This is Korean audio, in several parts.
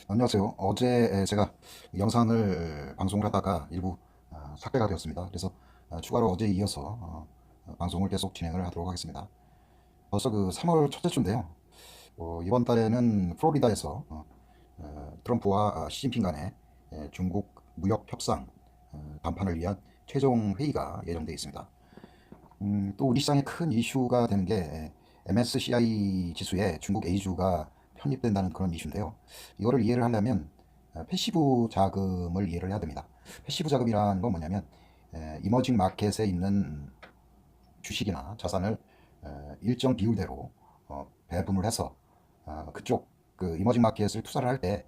안녕하세요. 어제 제가 영상을 방송을 하다가 일부 삭제가 되었습니다. 그래서 추가로 어제에 이어서 방송을 계속 진행을 하도록 하겠습니다. 벌써 그 3월 첫째 주인데요. 이번 달에는 플로리다에서 트럼프와 시진핑 간의 중국 무역 협상談判을 위한 최종 회의가 예정되어 있습니다. 또 우리 시장에 큰 이슈가 되는 게 MSCI 지수에 중국 A주가 편입된다는 그런 이슈인데요. 이거를 이해를 하려면 패시브 자금을 이해를 해야 됩니다. 패시브 자금이라는 건 뭐냐면 이머징 마켓에 있는 주식이나 자산을 일정 비율대로 배분을 해서 그쪽 그 이머징 마켓을 투자를 할 때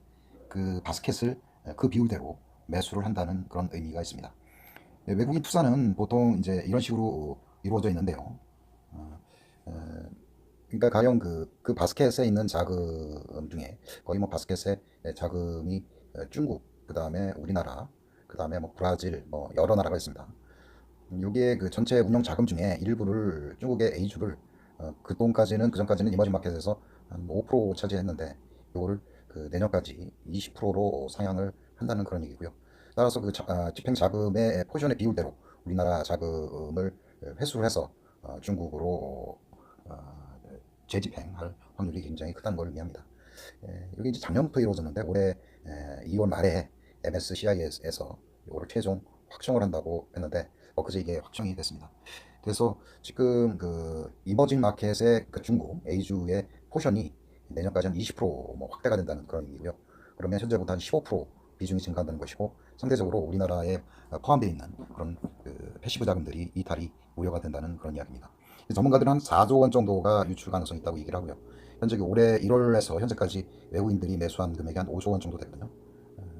그 바스켓을 그 비율대로 매수를 한다는 그런 의미가 있습니다. 외국인 투자는 보통 이제 이런 식으로 이루어져 있는데요. 어, 어, 그러니까 가령 그 바스켓에 있는 자금 중에 거의 뭐 바스켓에 자금이 중국, 그 다음에 우리나라, 그 다음에 뭐 브라질, 뭐 여러 나라가 있습니다. 여기에 그 전체 운용 자금 중에 일부를 중국의 A주를 그 돈까지는 그 전까지는 이머징 마켓에서 한 5% 차지했는데 요거를 그 내년까지 20%로 상향을 한다는 그런 얘기고요. 따라서 그 집행 자금의 포지션의 비율대로 우리나라 자금을 회수를 해서 중국으로 어, 재집행할 확률이 굉장히 크다는 걸 의미합니다. 이게 이제 작년부터 이루어졌는데 올해 2월 말에 MSCI에서 이거를 최종 확정을 한다고 했는데 그제 이게 확정이 됐습니다. 그래서 지금 그 이머징 마켓의 그 중국 A주의 포션이 내년까지 한 20%뭐 확대가 된다는 그런 의미고요. 그러면 현재보다 한 15% 비중이 증가한다는 것이고 상대적으로 우리나라에 포함되어 있는 그런 그 패시브 자금들이 이탈이 우려가 된다는 그런 이야기입니다. 전문가들은 한 4조 원 정도가 유출 가능성이 있다고 얘기를 하고요. 현재 올해 1월에서 현재까지 외국인들이 매수한 금액이 한 5조 원 정도 되거든요.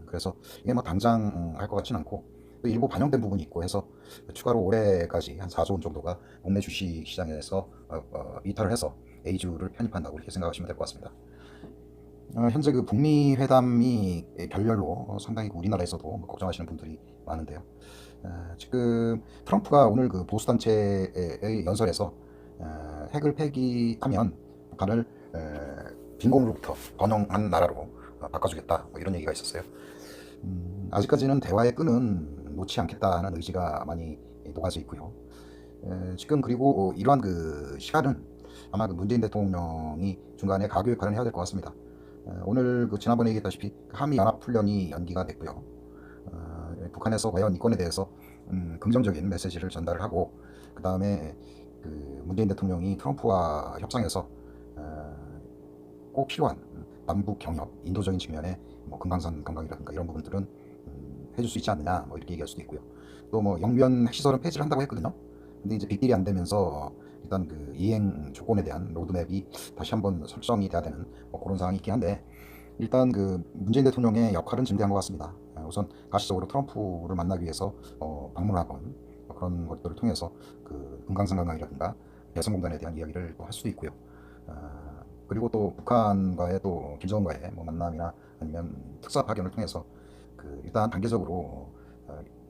그래서 이게 뭐 당장 할 것 같지는 않고 또 일부 반영된 부분이 있고 해서 추가로 올해까지 한 4조 원 정도가 국내 주식 시장에서 이탈을 해서 A주를 편입한다고 이렇게 생각하시면 될 것 같습니다. 현재 그 북미 회담이 결렬로 상당히 우리나라에서도 뭐 걱정하시는 분들이 많은데요. 지금 트럼프가 오늘 그 보수단체의 연설에서 핵을 폐기하면 북한을 빈곤으로부터 번영한 나라로 바꿔주겠다 뭐 이런 얘기가 있었어요. 아직까지는 대화의 끈은 놓지 않겠다는 의지가 많이 녹아져 있고요. 지금 그리고 이러한 그 시간은 아마 그 문재인 대통령이 중간에 가교 역할을 해야 될 것 같습니다. 오늘 그 지난번에 얘기했다시피 한미 연합훈련이 연기가 됐고요. 북한에서 과연 이권에 대해서 긍정적인 메시지를 전달을 하고 그 다음에 그 문재인 대통령이 트럼프와 협상에서 꼭 필요한 남북 경협, 인도적인 측면의 뭐 금강산 관광이라든가 이런 부분들은 해줄 수 있지 않느냐 뭐 이렇게 얘기할 수도 있고요. 또 뭐 영변 핵시설은 폐지를 한다고 했거든요. 근데 이제 빅딜이 안 되면서 일단 그 이행 조건에 대한 로드맵이 다시 한번 설정이 돼야 되는 뭐 그런 상황이 있긴 한데 일단 그 문재인 대통령의 역할은 증대한 것 같습니다. 우선 가시적으로 트럼프를 만나기 위해서 방문하건 그런 것들을 통해서 그 금강산 관광이라든가 개성공단에 대한 이야기를 또 할 수도 있고요. 그리고 또 북한과의 또 김정은과의 뭐 만남이나 아니면 특사 파견을 통해서 그 일단 단계적으로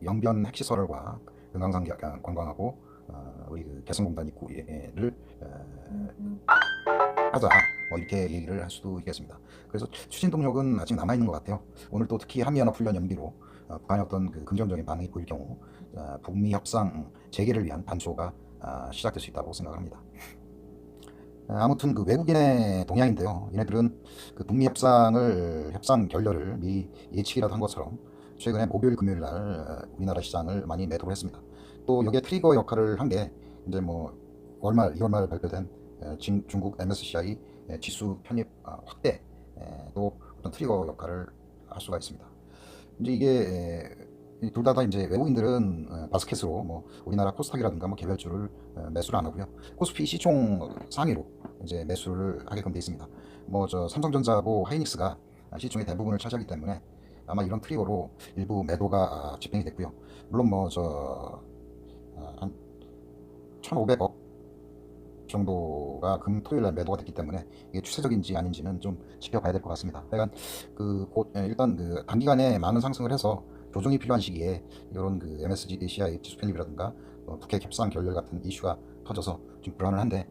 영변 핵시설과 금강산 관광하고 우리 그 개성공단 입구를 하자 뭐 이렇게 얘기를 할 수도 있겠습니다. 그래서 추진 동력은 아직 남아 있는 것 같아요. 오늘 또 특히 한미연합훈련 연기로 북한의 어떤 그 긍정적인 반응이 보일 경우 북미 협상 재개를 위한 단초가 시작될 수 있다고 생각합니다. 아무튼 그 외국인의 동향인데요. 얘네들은 그 북미 협상 결렬을 미리 예측이라도 한 것처럼 최근에 목요일 금요일 날 우리나라 시장을 많이 매도를 했습니다. 또 여기에 트리거 역할을 한 게 이제 뭐 월 말, 2월 말 발표된 중국 MSCI 지수 편입 확대 또 어떤 트리거 역할을 할 수가 있습니다. 이제 이게 둘 다 이제 외국인들은 바스켓으로 뭐 우리나라 코스닥이라든가 뭐 개별주를 매수를 안 하고요. 코스피 시총 상위로 이제 매수를 하게끔 되어 있습니다. 뭐 저 삼성전자하고 하이닉스가 시총의 대부분을 차지하기 때문에 아마 이런 트리거로 일부 매도가 집행이 됐고요. 물론 뭐 저 한 1,500억 정도가 금토일 날 매도가 됐기 때문에 이게 추세적인지 아닌지는 좀 지켜봐야 될 것 같습니다. 그러니까 일단 그 단기간에 많은 상승을 해서 조정이 필요한 시기에 이런 그 MSCI 지수 편입이라든가 북핵 협상 결렬 같은 이슈가 터져서 좀 불안을 한데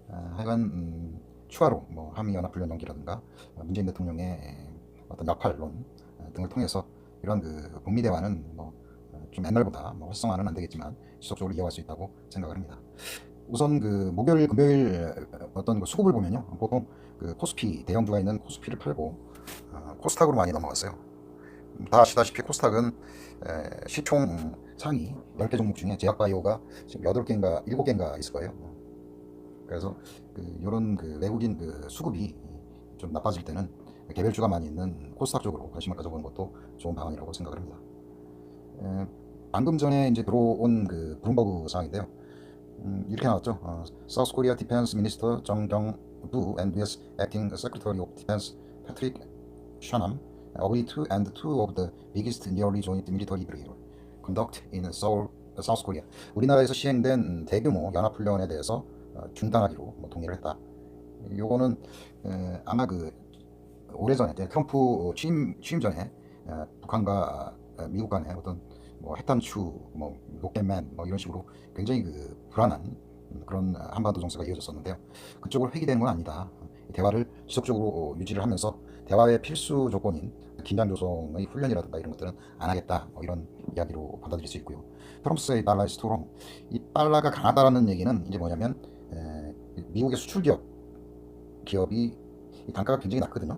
하여간 추가로 뭐 한미 연합훈련 연기라든가 문재인 대통령의 어떤 역할론 등을 통해서 이런 그 북미 대화는 좀 옛날보다 활성화는 안 되겠지만 지속적으로 이어갈 수 있다고 생각을 합니다. 우선 그 목요일 금요일 어떤 그 수급을 보면요, 보통 그 코스피 대형주가 있는 코스피를 팔고 코스닥으로 많이 넘어갔어요. 다 아시다시피 코스닥은 시총 상위 10개 종목 중에 제약바이오가 지금 8개인가 7개인가 있을 거예요. 그래서 이런 그 외국인 그 수급이 좀 나빠질 때는 개별주가 많이 있는 코스닥 쪽으로 관심을 가져보는 것도 좋은 방안이라고 생각을 합니다. 방금 전에 이제 들어온 그 블룸버그 사항인데요. 이렇게 나왔죠. South Korea Defense Minister Jung Kyung-do and US Acting Secretary of Defense Patrick Shanahan agreed to end two of the biggest nearly joint military drill conduct in Seoul, South Korea. 우리나라에서 시행된 대규모 연합훈련에 대해서 중단하기로 동의를 했다. 요거는 아마 그 오래전에 트럼프 취임 전에 북한과 미국 간의 어떤 핵단추, 로켓맨 이런 식으로 굉장히 그 불안한 그런 한반도 정세가 이어졌었는데요. 그쪽으로 회귀되는 건 아니다. 대화를 지속적으로 유지를 하면서 대화의 필수 조건인 긴장 조성의 훈련이라든가 이런 것들은 안 하겠다. 이런 이야기로 받아들일 수 있고요. 트럼프의 달러 is too long. 이 달러가 강하다라는 얘기는 이제 뭐냐면 미국의 수출 기업이 단가가 굉장히 낮거든요.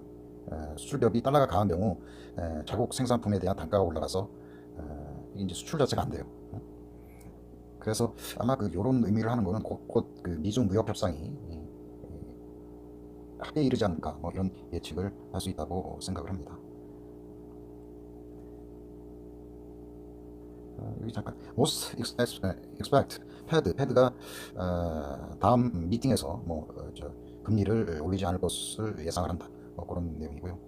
수출 기업이 달러가 강한 경우 자국 생산품에 대한 단가가 올라가서 이제 수출 자체가 안 돼요. 그래서 아마 이런 의미를 하는 거는 곧 그 미중 무역 협상이 합의에 이르지 않을까 이런 예측을 할 수 있다고 생각을 합니다. 여기 잠깐 most expect Fed가 다음 미팅에서 금리를 올리지 않을 것을 예상을 한다. 그런 내용이고요.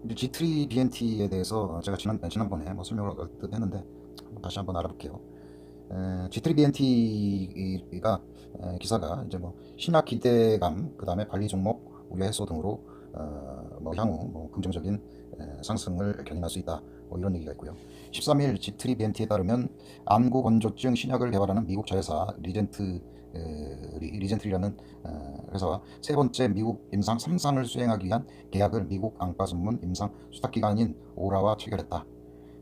G3 BNT에 대해서 제가 지난번에 설명을 얼핏 했는데 다시 한번 알아볼게요. G3 BNT가 기사가 이제 신약 기대감, 그 다음에 관리 종목 우려 해소 등으로 향후 긍정적인 상승을 견인할 수 있다. 이런 얘기가 있고요. 13일 G3 BNT에 따르면 안구 건조증 신약을 개발하는 미국 자회사 리젠트리라는 회사와 세 번째 미국 임상 3상을 수행하기 위한 계약을 미국 안과 전문 임상 수탁기관인 오라와 체결했다.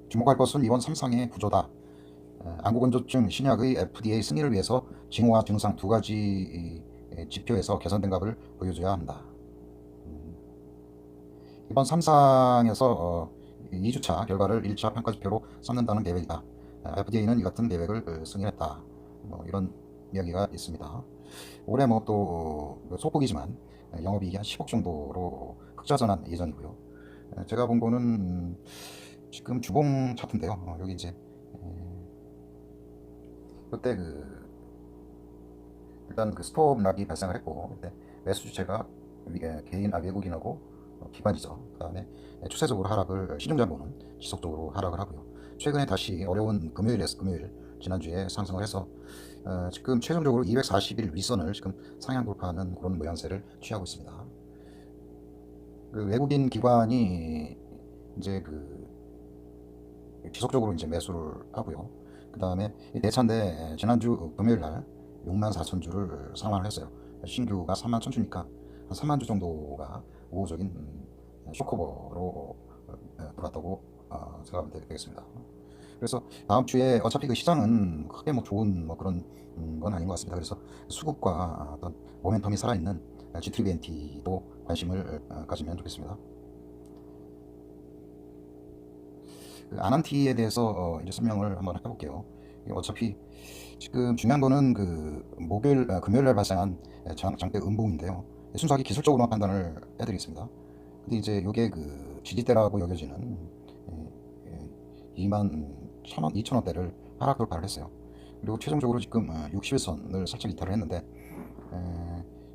주목할 것은 이번 3상의 구조다. 안구건조증 신약의 FDA 승인을 위해서 징후와 증상 두 가지 지표에서 개선된 값을 보여줘야 한다. 이번 3상에서 2주차 결과를 1차 평가 지표로 삼는다는 계획이다. FDA는 이 같은 계획을 승인했다. 이런 이야기가 있습니다. 올해 또 소폭이지만 영업이익이 한 10억 정도로 흑자전환 예정이고요. 제가 본 거는 지금 주봉 차트인데요. 여기 이제 그때 일단 스톱 락이 발생을 했고 그때 매수 주체가 개인 외국인하고 기관이죠. 그 다음에 추세적으로 하락을 시중장고는 지속적으로 하락을 하고요. 최근에 다시 어려운 금요일 지난주에 상승을 해서 지금 최종적으로 240일 윗선을 지금 상향 돌파하는 그런 모양새를 취하고 있습니다. 외국인 기관이 이제 지속적으로 이제 매수를 하고요. 그 다음에 대차인데 지난주 금요일 날 64,000주를 상환을 했어요. 신규가 31,000주니까 한 3만 주 정도가 우호적인 쇼커버로 들어왔다고 생각하면 되겠습니다. 그래서 다음 주에 어차피 시장은 크게 좋은 그런 건 아닌 것 같습니다. 그래서 수급과 어떤 모멘텀이 살아있는 G3BNT도 관심을 가지면 좋겠습니다. 아난티에 대해서 이제 설명을 한번 해볼게요. 어차피 지금 중요한 거는 금요일 날 발생한 장대 음봉인데요. 순수하게 기술적으로만 판단을 해드리겠습니다. 근데 이제 이게 지지대라고 여겨지는 21,000원대를 하락 돌파를 했어요. 그리고 최종적으로 지금 60일선을 살짝 이탈을 했는데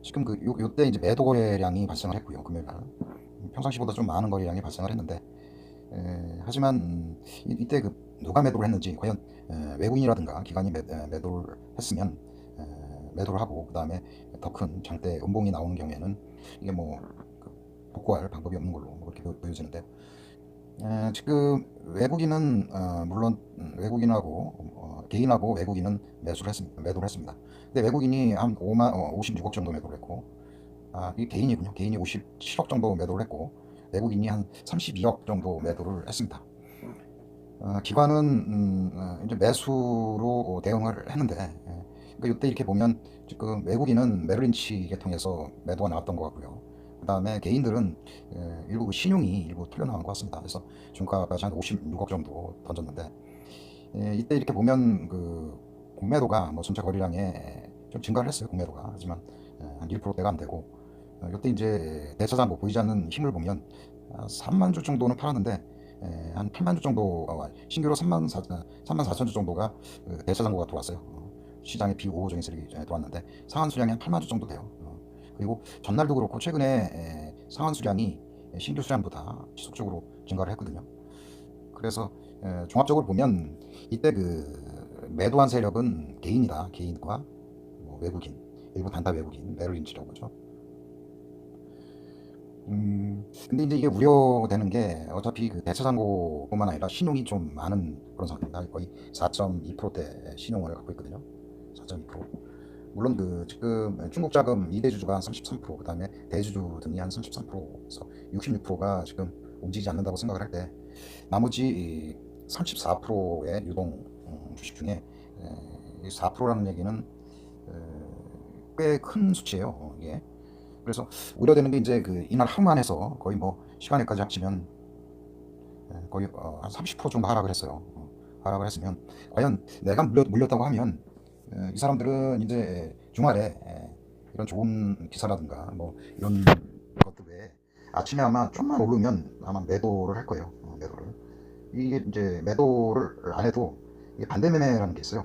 지금 요때 이제 매도 거래량이 발생을 했고요. 금요일 날 평상시보다 좀 많은 거래량이 발생을 했는데 하지만 이때 누가 매도를 했는지 과연 외국인이라든가 기관이 매도를 했으면 매도를 하고 그 다음에 더 큰 장대 음봉이 나오는 경우에는 이게 복구할 방법이 없는 걸로 그렇게 보여지는데 지금 외국인은 물론 외국인하고 개인하고 외국인은 매도를 했습니다. 근데 외국인이 한 56억 정도 매도를 했고, 이 개인이군요. 개인이 57억 정도 매도를 했고, 외국인이 한 32억 정도 매도를 했습니다. 기관은 이제 매수로 대응을 했는데, 그러니까 이때 이렇게 보면 지금 외국인은 메릴린치 계통에서 매도가 나왔던 것 같고요. 그 다음에 개인들은 일부 신용이 일부 털려 나온 것 같습니다. 그래서 중가까지 한 56억 정도 던졌는데, 이때 이렇게 보면 그 공매도가 뭐 전체 거래량에 좀 증가를 했어요. 공매도가. 하지만 한 1%대가 안 되고, 이때 이제 대차장 뭐 보이지 않는 힘을 보면 3만 주 정도는 팔았는데, 한 8만 주 정도, 신규로 3만 4천 주 정도가 대차장고가 들어왔어요. 시장에 비우호적인 세력이 들어왔는데 상한 수량이 한 8만 주 정도 돼요. 그리고 전날도 그렇고 최근에 상한 수량이 신규 수량보다 지속적으로 증가를 했거든요. 그래서 종합적으로 보면 이때 그 매도한 세력은 개인이다. 개인과 뭐 외국인, 일부 단타 외국인, 메릴린치라고 그러죠. 근데 이제 이게 우려되는 게 어차피 그 대차장고뿐만 아니라 신용이 좀 많은 그런 상태입니다. 거의 4.2%대 신용을 갖고 있거든요. 4.2%. 물론 그 지금 중국 자금 2대주주가 한 33%, 그다음에 대주주 등이 한 33%에서 66%가 지금 움직이지 않는다고 생각을 할 때, 나머지 34%의 유동 주식 중에 4%라는 얘기는 꽤 큰 수치예요. 이게. 그래서 우려되는 게 이제 그 이날 하루만 해서 거의 뭐 시간에까지 합치면 거의 한 30% 정도 하락을 했어요. 하락을 했으면 과연 내가 물렸다고 하면 이 사람들은 이제 주말에 이런 좋은 기사라든가 뭐 이런 것들 외에 아침에 아마 좀만 오르면 아마 매도를 할 거예요. 매도를. 이게 이제 매도를 안 해도 이게 반대 매매라는 게 있어요.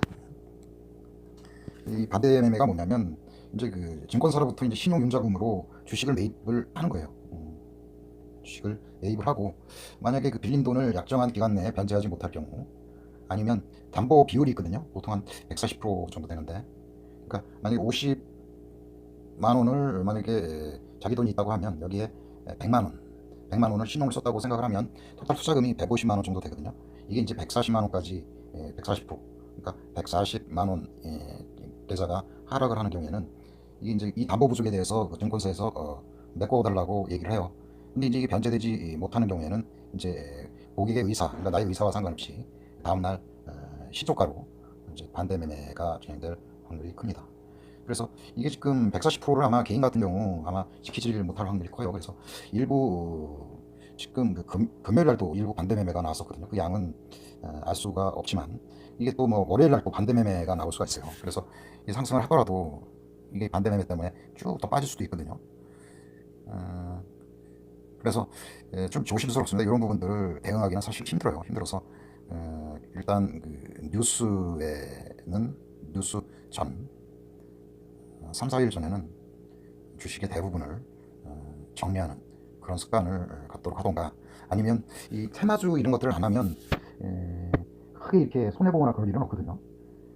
이 반대 매매가 뭐냐면 이제 그 증권사로부터 이제 신용융자금으로 주식을 매입을 하는 거예요. 주식을 매입을 하고, 만약에 그 빌린 돈을 약정한 기간 내에 변제하지 못할 경우, 아니면 담보 비율이 있거든요. 보통 한 140% 정도 되는데, 그러니까 만약에 50만 원을 만약에 자기 돈이 있다고 하면 여기에 100만 원, 100만 원을 신용을 썼다고 생각을 하면 토탈 투자금이 150만 원 정도 되거든요. 이게 이제 140만 원까지 140%, 그러니까 140만 원 계좌가 하락을 하는 경우에는 이게 이제 이 담보 부족에 대해서 그 증권사에서 메꿔달라고 얘기를 해요. 근데 이제 이게 변제되지 못하는 경우에는 이제 고객의 의사, 그러니까 나의 의사와 상관없이 다음날 시초가로 이제 반대 매매가 진행될 확률이 큽니다. 그래서 이게 지금 140%를 아마 개인 같은 경우 아마 지키지를 못할 확률이 커요. 그래서 일부 지금 그 금요일 날도 일부 반대 매매가 나왔었거든요. 그 양은 알 수가 없지만 이게 또 뭐 월요일 날 또 반대 매매가 나올 수가 있어요. 그래서 이 상승을 하더라도 이게 반대 매매 때문에 쭉 더 빠질 수도 있거든요. 어, 그래서 좀 조심스럽습니다. 이런 부분들을 대응하기는 사실 힘들어요. 힘들어서 일단 그 뉴스에는 뉴스 전 3, 4일 전에는 주식의 대부분을 정리하는 그런 습관을 갖도록 하던가, 아니면 이 테마주 이런 것들을 안 하면 크게 이렇게 손해보거나 그럴 일은 없거든요.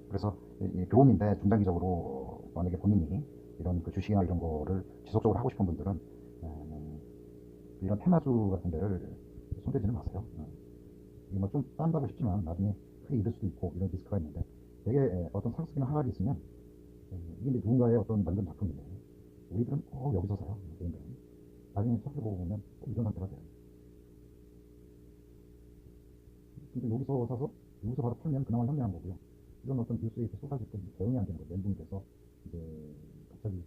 그래서 교훈인데, 중장기적으로 만약에 본인이 이런 그 주식이나 이런 거를 지속적으로 하고 싶은 분들은 이런 테마주 같은 데를 손대지는 마세요. 이게 뭐 좀 딴다고 싶지만 나중에 크게 잃을 수도 있고 이런 리스크가 있는데, 되게 어떤 상승이나 하락이 있으면 이게 이제 누군가의 어떤 만든 작품인데 우리들은 꼭 여기서 사요. 개인들은 나중에 찾아보고 보면 꼭 이런 상태가 돼요. 근데 여기서 사서 여기서 바로 팔면 그나마 현명한 거고요. 이런 어떤 뉴스에 이렇게 쏟아질 때 대응이 안 되는 거, 멘붕이 돼서 이제 갑자기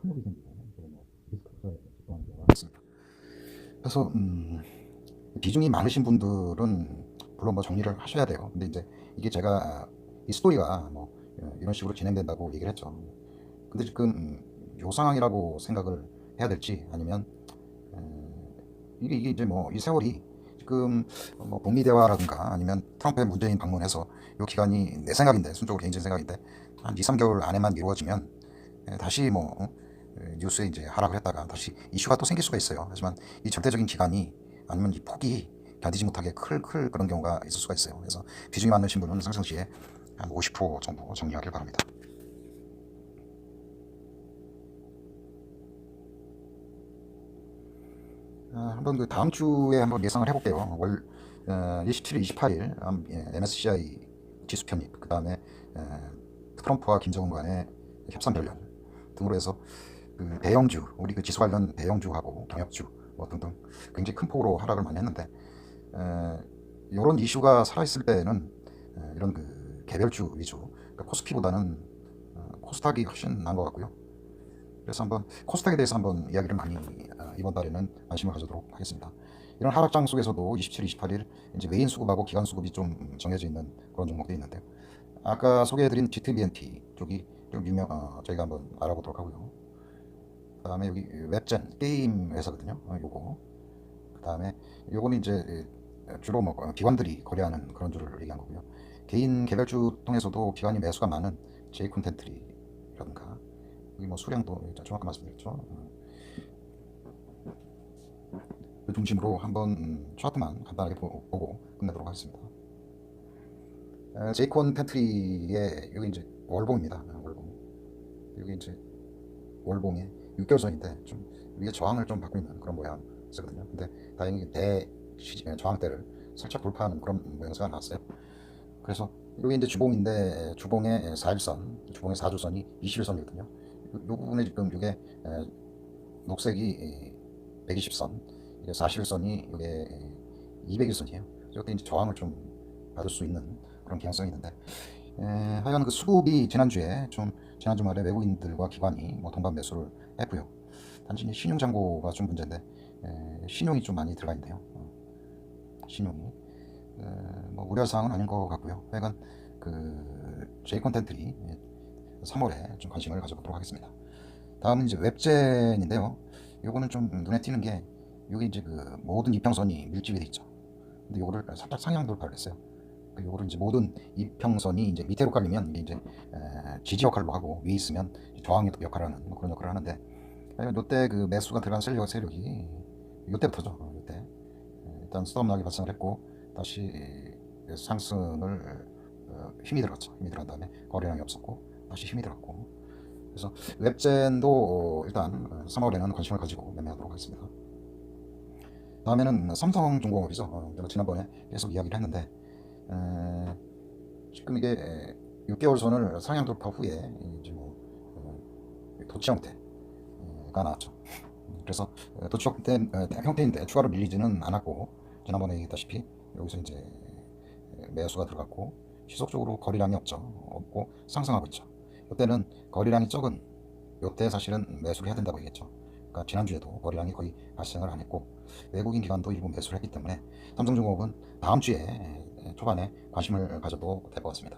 통역이 생기고 이제 뭐 리스크 투자에 집중하는 경우가 있습니다. 그래서 비중이 많으신 분들은 물론 뭐 정리를 하셔야 돼요. 근데 이제 이게 제가 이 스토리가 뭐 이런 식으로 진행된다고 얘기를 했죠. 근데 지금 요 상황이라고 생각을 해야 될지, 아니면 이게 이제 뭐 이 세월이 지금 뭐 북미 대화라든가 아니면 트럼프의 문재인 방문해서 요 기간이, 내 생각인데 순적으로 개인적인 생각인데 한 2, 3개월 안에만 이루어지면 다시 뭐 뉴스에 이제 하락을 했다가 다시 이슈가 또 생길 수가 있어요. 하지만 이 절대적인 기간이, 아니면 이 폭이 견디지 못하게 클 그런 경우가 있을 수가 있어요. 그래서 비중이 많으신 분은 상승 시에 한 50% 정도 정리하길 바랍니다. 한번 그 다음 주에 한번 예상을 해볼게요. 27일, 28일 MSCI 지수 편입, 그 다음에 트럼프와 김정은 간의 협상 결렬 등으로 해서 그 대형주, 우리 그 지수 관련 대형주하고 경협주 뭐 등등 굉장히 큰 폭으로 하락을 많이 했는데, 이런 이슈가 살아있을 때는 이런 그 개별주 위주, 그러니까 코스피보다는 코스닥이 훨씬 나은 것 같고요. 그래서 한번 코스닥에 대해서 한번 이야기를 많이 이번 달에는 관심을 가져도록 하겠습니다. 이런 하락장 속에서도 27, 28일 이제 메인 수급하고 기간 수급이 좀 정해져 있는 그런 종목들이 있는데요. 아까 소개해드린 GTBNT 쪽이 좀 저희가 한번 알아보도록 하고요. 그다음에 여기 웹젠 게임 회사거든요. 요거. 그다음에 요거는 이제 주로 뭐 기관들이 거래하는 그런 주를 얘기한 거고요. 개인 개별주 통해서도 기관이 매수가 많은 제이콘텐트리라든가 여기 뭐 수량도 정확히 말씀드렸죠. 그 중심으로 한번 차트만 간단하게 보고 끝내도록 하겠습니다. 제이콘텐트리의 여기 이제 월봉입니다. 월봉. 여기 이제 월봉의 6개월선인데 좀 위에 저항을 좀 받고 있는 그런 모양새거든요. 근데 다행히 저항대를 살짝 돌파하는 그런 모양새가 나왔어요. 그래서 여기 이제 주봉인데 주봉의 4일선, 주봉의 4주선이 21선이거든요. 요 부분에 지금 이게 녹색이 120선, 이게 41선이 이게 200일선이에요. 이것도 이제 저항을 좀 받을 수 있는 그런 개연성이 있는데, 하여간 그 수급이 지난 주말에 외국인들과 기관이 뭐 동반 매수를 했고요. 단지 신용 잔고가 좀 문제인데, 신용이 좀 많이 들어가 있네요. 신용이 뭐 우려 사항은 아닌 것 같고요. 하여간 그 J컨텐트리 3월에 좀 관심을 가져보도록 하겠습니다. 다음은 이제 웹젠인데요. 요거는 좀 눈에 띄는 게 여기 이제 그 모든 이평선이 밀집이 돼 있죠. 근데 요거를 살짝 상향 돌파를 했어요. 요거를 이제 모든 이평선이 이제 밑으로 깔리면 이게 이제 지지 역할로 하고 위에 있으면 저항 역할을 하는 뭐 그런 역할을 하는데, 요때 그 매수가 들어간 세력이 요때부터죠. 요때 일단 스톱락이 발생을 했고 다시 상승을 힘이 들어갔죠. 힘이 들어간 다음에 거래량이 없었고 다시 힘이 들어갔고, 그래서 웹젠도 일단 3월에는 관심을 가지고 매매하도록 하겠습니다. 다음에는 삼성중공업이죠. 제가 지난번에 계속 이야기를 했는데, 지금 이게 6개월 선을 상향 돌파 후에 이제 뭐 도치 형태가 나왔죠. 그래서 도치 형태인데 추가로 밀리지는 않았고, 지난번에 얘기했다시피 여기서 이제 매수가 들어갔고 지속적으로 거래량이 없고 상승하고 있죠. 이때는 거래량이 적은 이때 사실은 매수를 해야 된다고 얘기했죠. 그러니까 지난주에도 거래량이 거의 발생을 안 했고 외국인 기관도 일부 매수를 했기 때문에 삼성중공업은 다음 주에 초반에 관심을 가져도 될 것 같습니다.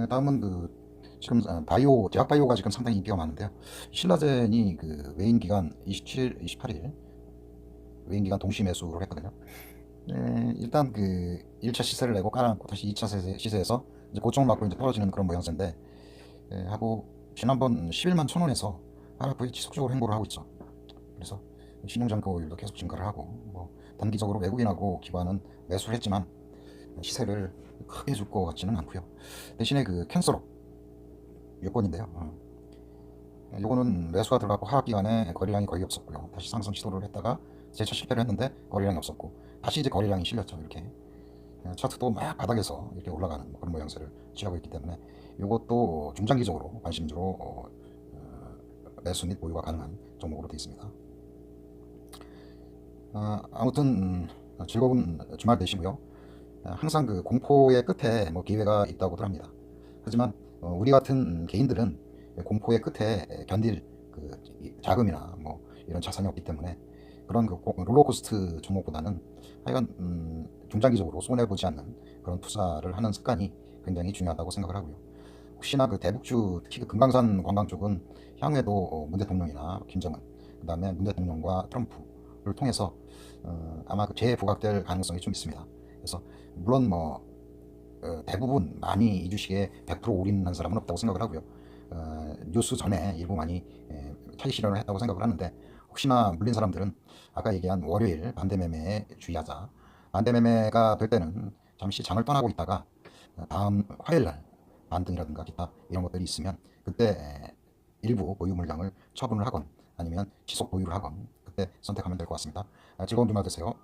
다음은 그 지금 제약바이오가 지금 상당히 인기가 많은데요. 신라젠이 그 외인 기간 27, 28일 외인 기간 동시 매수를 했거든요. 일단 그 1차 시세를 내고 깔아놓고 다시 2차 시세에서 이제 고점을 맞고 이제 떨어지는 그런 모양새인데, 하고 지난번 11만 1,000원에서 하락 후에 지속적으로 행보를 하고 있죠. 그래서 신용잔고율도 계속 증가를 하고 뭐 단기적으로 외국인하고 기관은 매수를 했지만 시세를 크게 줄 것 같지는 않고요. 대신에 그 캔서로 요건인데요. 요거는 매수가 들어가고 하락 기간에 거래량이 거의 없었고요. 다시 상승 시도를 했다가 재차 실패를 했는데 거래량이 없었고 다시 이제 거래량이 실렸죠. 이렇게 차트도 막 바닥에서 이렇게 올라가는 그런 모양새를 취하고 있기 때문에 이것도 중장기적으로 관심주로 매수 및 보유가 가능한 종목으로 되어 있습니다. 아무튼 즐거운 주말 되시고요. 항상 그 공포의 끝에 뭐 기회가 있다고들 합니다. 하지만 우리 같은 개인들은 공포의 끝에 견딜 그 자금이나 뭐 이런 자산이 없기 때문에 그런 그 롤러코스트 종목보다는 하여간 중장기적으로 손해보지 않는 그런 투자를 하는 습관이 굉장히 중요하다고 생각을 하고요. 혹시나 그 대북주, 특히 그 금강산 관광 쪽은 향후에도 문 대통령이나 김정은, 그 다음에 문 대통령과 트럼프를 통해서 아마 그 재부각될 가능성이 좀 있습니다. 그래서 물론 뭐 대부분 많이 이 주식에 100% 올인한 사람은 없다고 생각을 하고요. 뉴스 전에 일부 많이 차익 실현을 했다고 생각을 하는데, 혹시나 물린 사람들은 아까 얘기한 월요일 반대 매매에 주의하자. 반대 매매가 될 때는 잠시 장을 떠나고 있다가 다음 화요일날 반등이라든가 기타 이런 것들이 있으면 그때 일부 보유 물량을 처분을 하건 아니면 지속 보유를 하건 그때 선택하면 될 것 같습니다. 즐거운 주말 되세요.